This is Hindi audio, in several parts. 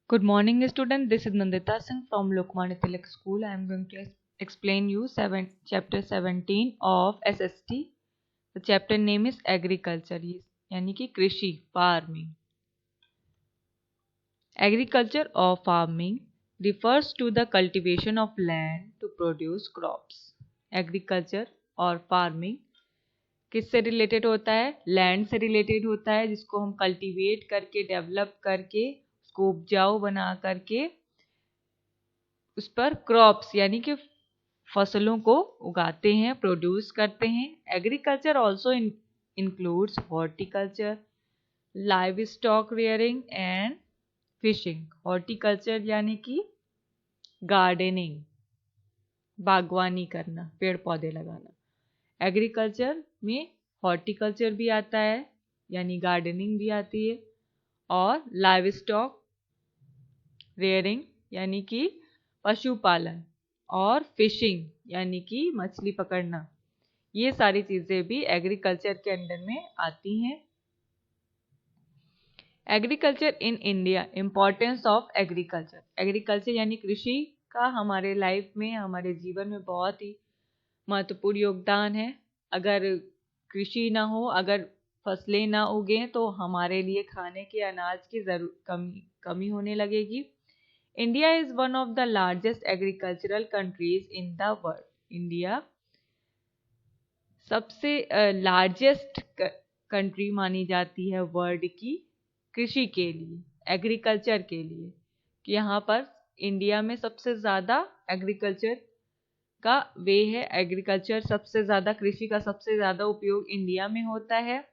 Good morning, student. This is Nandita Singh from Lokmanya Tilak School. I am going to explain you chapter 17 of SST. The chapter name is Agriculture, यानी कि कृषि, farming. Agriculture or farming refers to the cultivation of land to produce crops. Agriculture और farming किससे रिलेटेड होता है? लैंड से रिलेटेड होता है, जिसको हम कल्टीवेट करके, डेवलप करके, उसको उपजाऊ बना करके उस पर क्रॉप्स यानी कि फसलों को उगाते हैं, प्रोड्यूस करते हैं. Agriculture also includes horticulture, live stock rearing and fishing. Horticulture यानी कि गार्डनिंग, बागवानी करना, पेड़ पौधे लगाना. एग्रीकल्चर में हॉर्टिकल्चर भी आता है यानी गार्डनिंग भी आती है, और लाइव स्टॉक रेयरिंग यानी कि पशुपालन, और फिशिंग यानी कि मछली पकड़ना. ये सारी चीजें भी एग्रीकल्चर के अंडर में आती हैं. Agriculture in India, importance of agriculture. Agriculture यानी कृषि का हमारे लाइफ में, हमारे जीवन में बहुत ही महत्वपूर्ण योगदान है. अगर कृषि ना हो, अगर फसलें ना उगें, तो हमारे लिए खाने के अनाज की कमी होने लगेगी. India is one of the largest agricultural countries in the world. India सबसे लार्जेस्ट कंट्री मानी जाती है वर्ल्ड की कृषि के लिए, एग्रीकल्चर के लिए. कि यहाँ पर इंडिया में सबसे ज़्यादा एग्रीकल्चर का वे है. एग्रीकल्चर सबसे ज़्यादा, कृषि का सबसे ज़्यादा उपयोग इंडिया में होता है.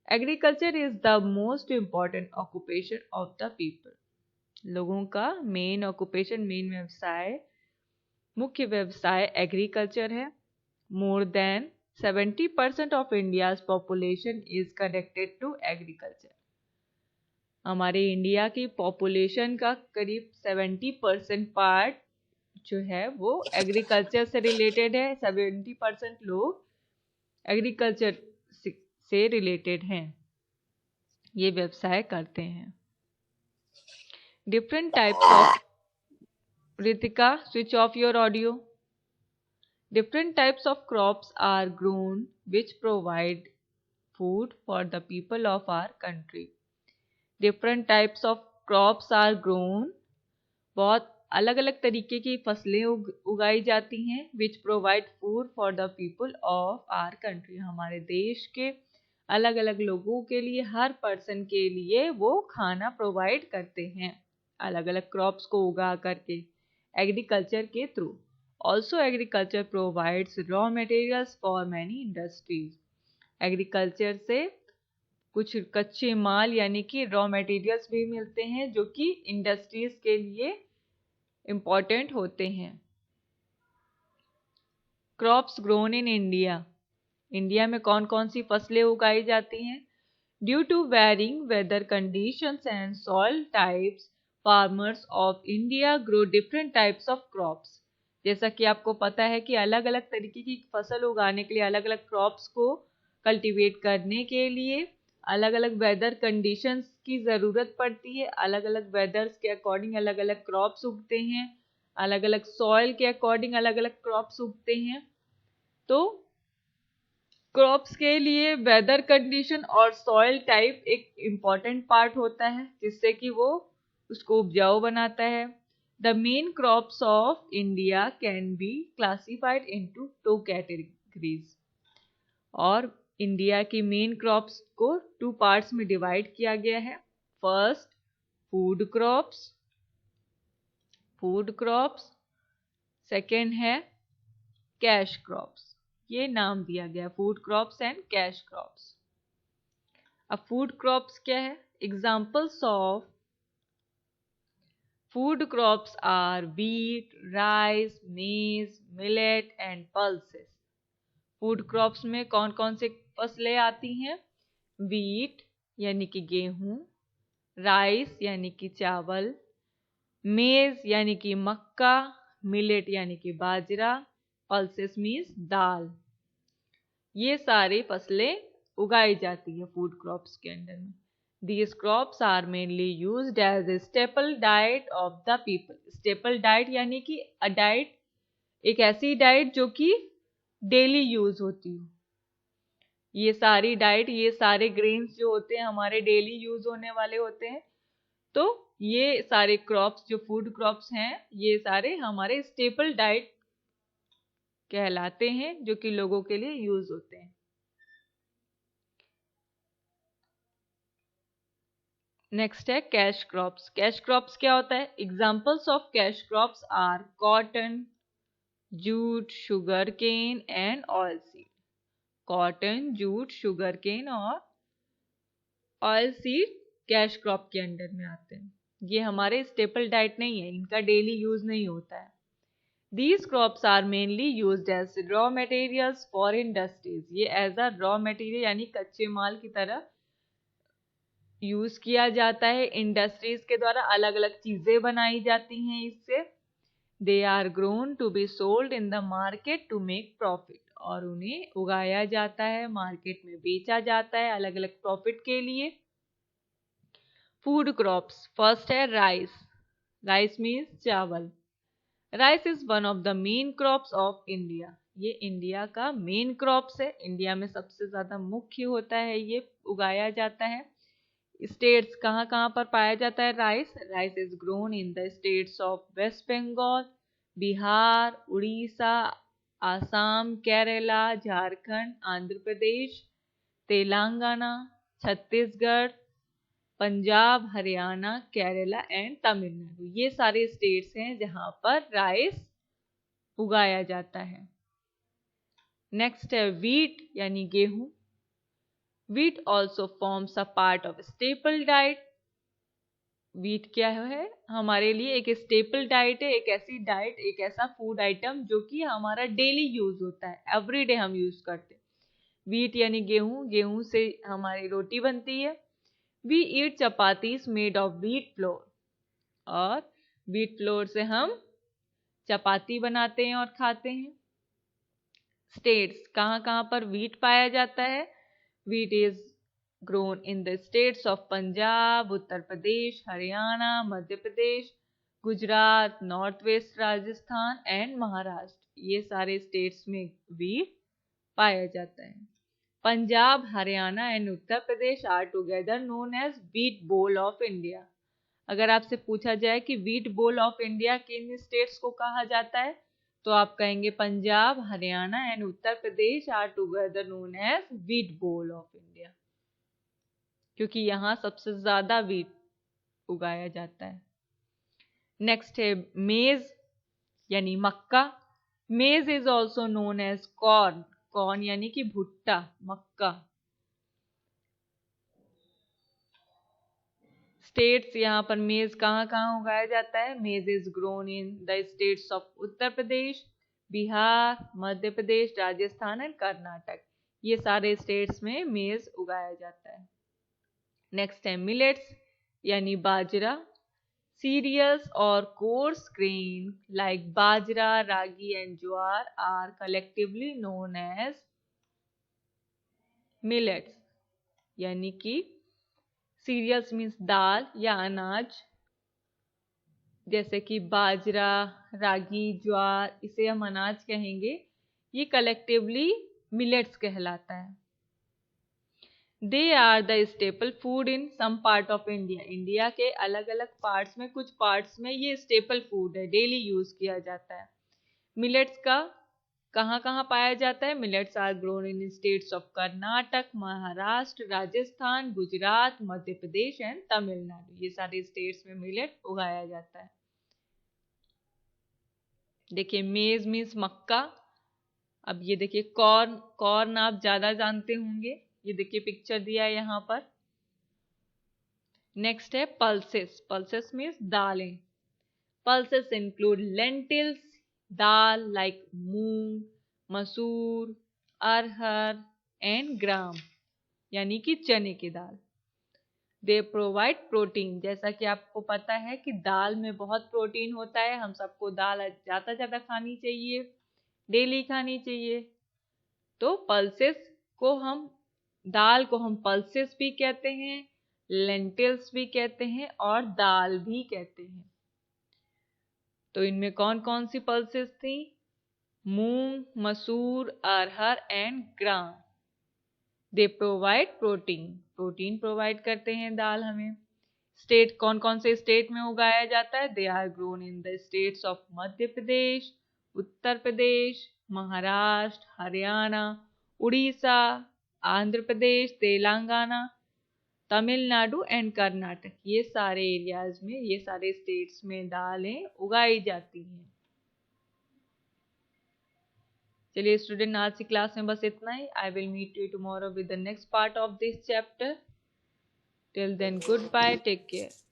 Agriculture is the most important occupation of the people. लोगों का मेन ऑक्यूपेशन, मेन व्यवसाय, मुख्य व्यवसाय एग्रीकल्चर है. More than 70% of India's population is connected to agriculture. हमारे इंडिया की पॉपुलेशन का करीब 70% पार्ट जो है वो एग्रीकल्चर से रिलेटेड है. 70% लोग एग्रीकल्चर से रिलेटेड हैं, ये व्यवसाय करते हैं. Different types of, Ritika, switch off your audio. Different types of crops are grown which provide food for the people of our country. Different types of crops are grown. बहुत अलग अलग तरीके की फसलें उगाई जाती हैं. which provide food for the people of our country. हमारे देश के अलग अलग लोगों के लिए, हर पर्सन के लिए वो खाना प्रोवाइड करते हैं अलग अलग क्रॉप्स को उगा करके, एग्रीकल्चर के through. Also agriculture provides raw materials for many industries. Agriculture से कुछ कच्चे माल यानी कि रॉ मटेरियल्स भी मिलते हैं, जो कि इंडस्ट्रीज के लिए इम्पॉर्टेंट होते हैं. Crops grown in India. India में कौन कौन सी फसलें उगाई जाती हैं? Due to varying weather conditions and soil types, farmers of India grow different types of crops. जैसा कि आपको पता है कि अलग अलग तरीके की फसल उगाने के लिए, अलग अलग क्रॉप्स को कल्टीवेट करने के लिए अलग अलग वेदर कंडीशंस की ज़रूरत पड़ती है. अलग अलग वेदर्स के अकॉर्डिंग अलग अलग क्रॉप्स उगते हैं, अलग अलग सॉइल के अकॉर्डिंग अलग अलग क्रॉप्स उगते हैं. तो क्रॉप्स के लिए वेदर कंडीशन और सॉइल टाइप एक इम्पॉर्टेंट पार्ट होता है, जिससे कि वो उसको उपजाऊ बनाता है. The main crops of India can be classified into 2 categories. और इंडिया की मेन क्रॉप्स को 2 पार्ट्स में डिवाइड किया गया है. First, food crops. सेकेंड है कैश क्रॉप्स. ये नाम दिया गया, food crops and cash crops. अब फूड क्रॉप्स क्या है? Examples of food crops are wheat, rice, मेज, millet and pulses. Food crops में कौन कौन से फसलें आती हैं? व्हीट यानी कि गेहूं, राइस यानी कि चावल, मेज यानी कि मक्का, मिलेट यानी कि बाजरा, पल्सेस मीन्स दाल. ये सारी फसलें उगाई जाती है फूड क्रॉप्स के अंडर में. These crops are mainly used as a staple diet of the people. Staple diet यानी कि a diet, एक ऐसी डाइट जो कि डेली यूज होती हो। ये सारी डाइट, ये सारे ग्रेन्स जो होते हैं हमारे डेली यूज होने वाले होते हैं। तो ये सारे क्रॉप्स जो फूड क्रॉप्स हैं ये सारे हमारे स्टेपल डाइट कहलाते हैं जो कि लोगों के लिए यूज होते हैं। नेक्स्ट है कैश क्रॉप्स। कैश क्रॉप्स क्या होता है? Examples of cash crops are cotton, jute, sugar cane and oil seed. Cotton, jute, sugar cane और ऑयल सीड कैश क्रॉप के अंडर में आते हैं। ये हमारे स्टेपल डाइट नहीं है, इनका डेली यूज नहीं होता है। These crops are mainly used as raw materials for industries. ये एज अ रॉ मटेरियल यानी कच्चे माल की तरह यूज किया जाता है। इंडस्ट्रीज के द्वारा अलग अलग चीजें बनाई जाती हैं इससे। They are grown to be sold in the market to make profit. और उन्हें उगाया जाता है, मार्केट में बेचा जाता है अलग अलग प्रॉफिट के लिए। फूड क्रॉप्स, फर्स्ट है राइस। राइस मीन्स चावल। Rice is one of the main crops of India. ये इंडिया का मेन क्रॉप्स है, इंडिया में सबसे ज्यादा मुख्य होता है, ये उगाया जाता है। स्टेट्स कहाँ कहाँ पर पाया जाता है rice? Rice is grown in the states of west Bengal, Bihar, Orissa, Assam, Kerala, Jharkhand, Andhra Pradesh, Telangana, Chhattisgarh, Punjab, Haryana, Kerala and Tamil Nadu. ये सारे स्टेट्स हैं जहां पर राइस उगाया जाता है। नेक्स्ट है वीट यानी गेहूं। Wheat also forms a part of staple diet. Wheat क्या है? हमारे लिए एक स्टेपल डाइट है, एक ऐसी डाइट, एक ऐसा फूड आइटम जो कि हमारा डेली यूज होता है, एवरीडे हम यूज करते हैं। वीट यानी गेहूं, गेहूं से हमारी रोटी बनती है। We eat chapatis made of wheat flour। और wheat flour से हम चपाती बनाते हैं और खाते हैं। स्टेट्स कहाँ कहाँ पर वीट पाया जाता है? Wheat is grown in the states of Punjab, Uttar Pradesh, Haryana, Madhya Pradesh, Gujarat, north west Rajasthan and Maharashtra. ये सारे स्टेट्स में वीट पाया जाता है। Punjab, Haryana and Uttar Pradesh are together known as wheat bowl of India. अगर आपसे पूछा जाए कि व्हीट बोल ऑफ इंडिया किन स्टेट्स को कहा जाता है तो आप कहेंगे Punjab, Haryana and Uttar Pradesh are together known as wheat bowl of India, क्योंकि यहाँ सबसे ज्यादा व्हीट उगाया जाता है। नेक्स्ट है मेज यानी मक्का। Maize is also known as corn. Corn यानी कि भुट्टा, मक्का। स्टेट्स यहाँ पर मेज कहाँ कहाँ उगाया जाता है? मेज is grown in the states of Uttar Pradesh, Bihar, Madhya Pradesh, Rajasthan and Karnataka. ये सारे स्टेट्स में मेज उगाया जाता है। नेक्स्ट है मिलेट्स यानी बाजरा। सीरियल्स और coarse grain like bajra, ragi and jowar are collectively known as millets. यानी कि सीरियल्स मीन्स दाल या अनाज, जैसे कि बाजरा, रागी, ज्वार, इसे हम अनाज कहेंगे। ये कलेक्टिवली मिलेट्स कहलाता है। They are the staple food in some part of India. India के अलग अलग पार्ट्स में, कुछ पार्ट्स में ये स्टेपल फूड है, डेली यूज किया जाता है। मिलेट्स का कहाँ कहाँ पाया जाता है? Millets are grown in states of Karnataka, Maharashtra, Rajasthan, Gujarat, Madhya Pradesh and Tamil Nadu. ये सारे स्टेट्स में मिलेट उगाया जाता है। देखिए मेज मीन्स मक्का। अब ये देखिए कॉर्न, कॉर्न आप ज्यादा जानते होंगे, ये देखिए पिक्चर दिया है यहाँ पर। नेक्स्ट है पल्सेस। पल्सेस मीन्स दालें। पल्सेस इंक्लूड लेंटिल्स, दाल लाइक मूंग, मसूर, अरहर एंड ग्राम यानी कि चने की दाल। दे प्रोवाइड प्रोटीन। जैसा कि आपको पता है कि दाल में बहुत प्रोटीन होता है, हम सबको दाल ज्यादा ज्यादा खानी चाहिए, डेली खानी चाहिए। तो पल्सेस को हम, दाल को हम पल्सेस भी कहते हैं, लेंटिल्स भी कहते हैं और दाल भी कहते हैं। तो इनमें कौन कौन सी पल्सेस थी? मूंग, मसूर, अरहर and gram. They provide protein, protein provide करते हैं दाल हमें। स्टेट, कौन कौन से स्टेट में उगाया जाता है? They are grown in the states of Madhya Pradesh, Uttar Pradesh, Maharashtra, Haryana, Orissa, Andhra Pradesh, Telangana, Tamil Nadu and Karnataka. ये सारे एरियाज में, ये सारे स्टेट्स में दालें उगाई जाती हैं। चलिए स्टूडेंट, आज की क्लास में बस इतना ही। I will meet you tomorrow with the next part of this chapter. Till then, goodbye, take care.